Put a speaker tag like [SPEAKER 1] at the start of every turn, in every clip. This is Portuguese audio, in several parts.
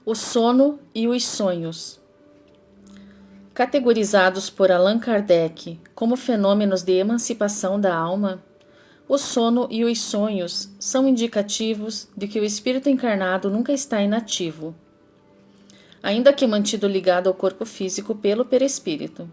[SPEAKER 1] O sono e os sonhos. Categorizados por Allan Kardec como fenômenos de emancipação da alma, o sono e os sonhos são indicativos de que o espírito encarnado nunca está inativo, ainda que mantido ligado ao corpo físico pelo perispírito.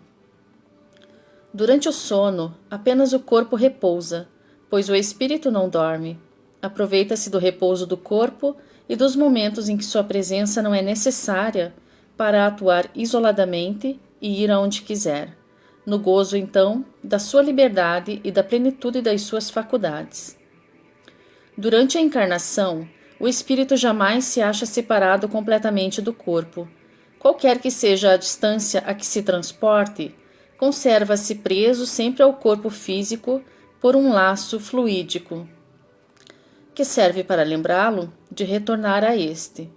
[SPEAKER 1] Durante o sono, apenas o corpo repousa, pois o espírito não dorme. Aproveita-se do repouso do corpo e dos momentos em que sua presença não é necessária para atuar isoladamente e ir aonde quiser, no gozo, então, da sua liberdade e da plenitude das suas faculdades. Durante a encarnação, o espírito jamais se acha separado completamente do corpo. Qualquer que seja a distância a que se transporte, conserva-se preso sempre ao corpo físico por um laço fluídico, que serve para lembrá-lo de retornar a este,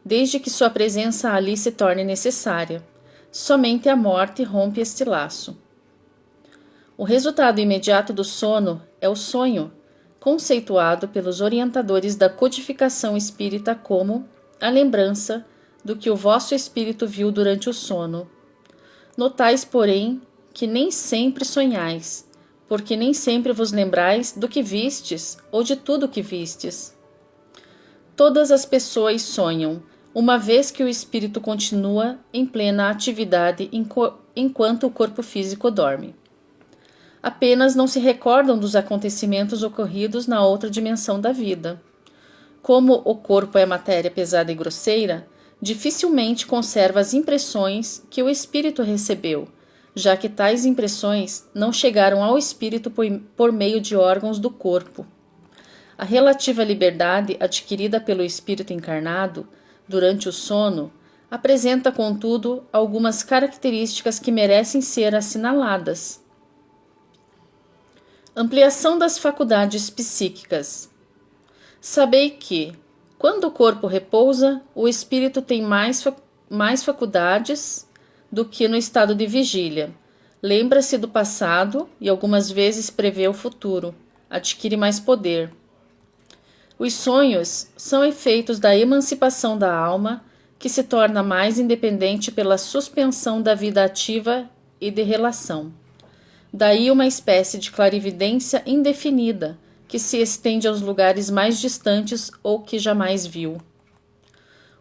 [SPEAKER 1] desde que sua presença ali se torne necessária. Somente a morte rompe este laço. O resultado imediato do sono é o sonho, conceituado pelos orientadores da codificação espírita como a lembrança do que o vosso espírito viu durante o sono. Notais, porém, que nem sempre sonhais, porque nem sempre vos lembrais do que vistes ou de tudo que vistes. Todas as pessoas sonham, uma vez que o espírito continua em plena atividade enquanto o corpo físico dorme. Apenas não se recordam dos acontecimentos ocorridos na outra dimensão da vida. Como o corpo é matéria pesada e grosseira, dificilmente conserva as impressões que o espírito recebeu, já que tais impressões não chegaram ao espírito por meio de órgãos do corpo. A relativa liberdade adquirida pelo espírito encarnado durante o sono apresenta, contudo, algumas características que merecem ser assinaladas. Ampliação das faculdades psíquicas. Sabei que, quando o corpo repousa, o espírito tem mais faculdades do que no estado de vigília. Lembra-se do passado e algumas vezes prevê o futuro. Adquire mais poder. Os sonhos são efeitos da emancipação da alma, que se torna mais independente pela suspensão da vida ativa e de relação. Daí uma espécie de clarividência indefinida, que se estende aos lugares mais distantes ou que jamais viu.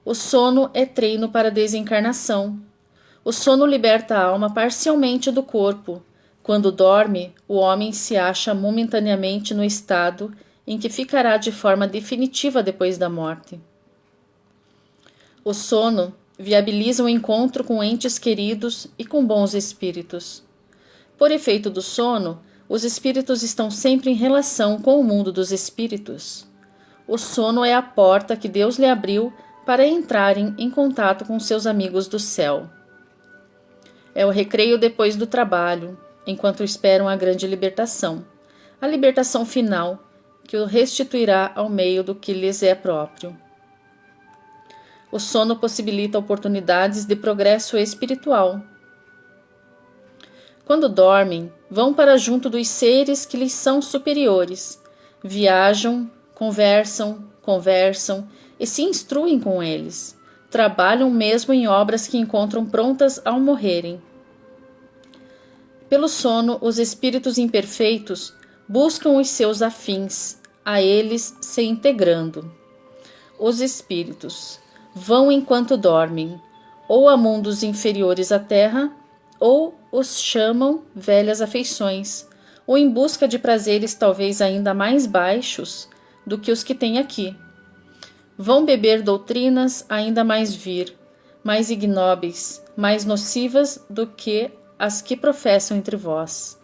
[SPEAKER 1] O sono é treino para a desencarnação. O sono liberta a alma parcialmente do corpo. Quando dorme, o homem se acha momentaneamente no estado em que ficará de forma definitiva depois da morte. O sono viabiliza o encontro com entes queridos e com bons espíritos. Por efeito do sono, os espíritos estão sempre em relação com o mundo dos espíritos. O sono é a porta que Deus lhe abriu para entrarem em contato com seus amigos do céu. É o recreio depois do trabalho, enquanto esperam a grande libertação, a libertação final, que o restituirá ao meio do que lhes é próprio. O sono possibilita oportunidades de progresso espiritual. Quando dormem, vão para junto dos seres que lhes são superiores, viajam, conversam e se instruem com eles. Trabalham mesmo em obras que encontram prontas ao morrerem. Pelo sono, os espíritos imperfeitos buscam os seus afins, a eles se integrando. Os espíritos vão enquanto dormem, ou a mundos inferiores à terra, ou os chamam velhas afeições, ou em busca de prazeres talvez ainda mais baixos do que os que têm aqui. Vão beber doutrinas ainda mais mais ignóbeis, mais nocivas do que as que professam entre vós.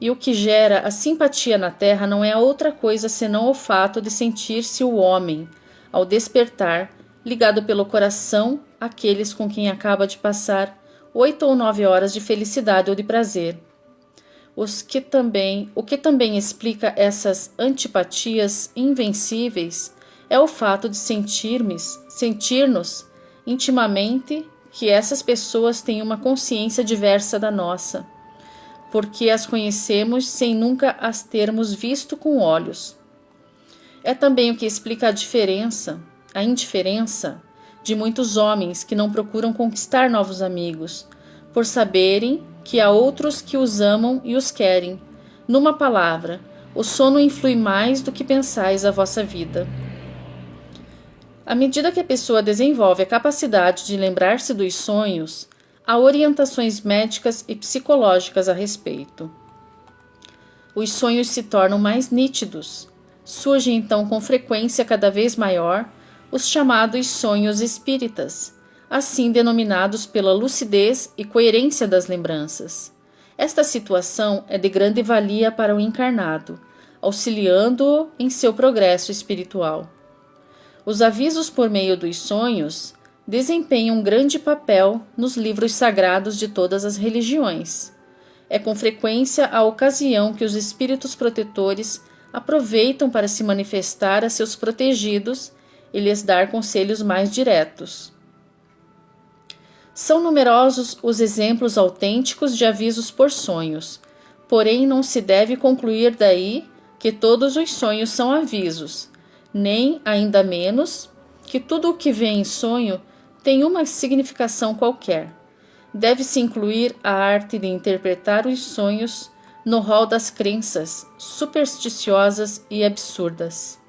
[SPEAKER 1] E o que gera a simpatia na terra não é outra coisa senão o fato de sentir-se o homem, ao despertar, ligado pelo coração àqueles com quem acaba de passar 8 ou 9 horas de felicidade ou de prazer. O que também explica essas antipatias invencíveis é o fato de sentir-nos intimamente que essas pessoas têm uma consciência diversa da nossa, porque as conhecemos sem nunca as termos visto com olhos. É também o que explica a indiferença de muitos homens que não procuram conquistar novos amigos, por saberem que há outros que os amam e os querem. Numa palavra, o sono influi mais do que pensais a vossa vida. À medida que a pessoa desenvolve a capacidade de lembrar-se dos sonhos, há orientações médicas e psicológicas a respeito. Os sonhos se tornam mais nítidos. Surgem então com frequência cada vez maior os chamados sonhos espíritas, assim denominados pela lucidez e coerência das lembranças. Esta situação é de grande valia para o encarnado, auxiliando-o em seu progresso espiritual. Os avisos por meio dos sonhos desempenham um grande papel nos livros sagrados de todas as religiões. É com frequência a ocasião que os espíritos protetores aproveitam para se manifestar a seus protegidos e lhes dar conselhos mais diretos. São numerosos os exemplos autênticos de avisos por sonhos, porém não se deve concluir daí que todos os sonhos são avisos, nem, ainda menos, que tudo o que vê em sonho tem uma significação qualquer. Deve-se incluir a arte de interpretar os sonhos no rol das crenças supersticiosas e absurdas.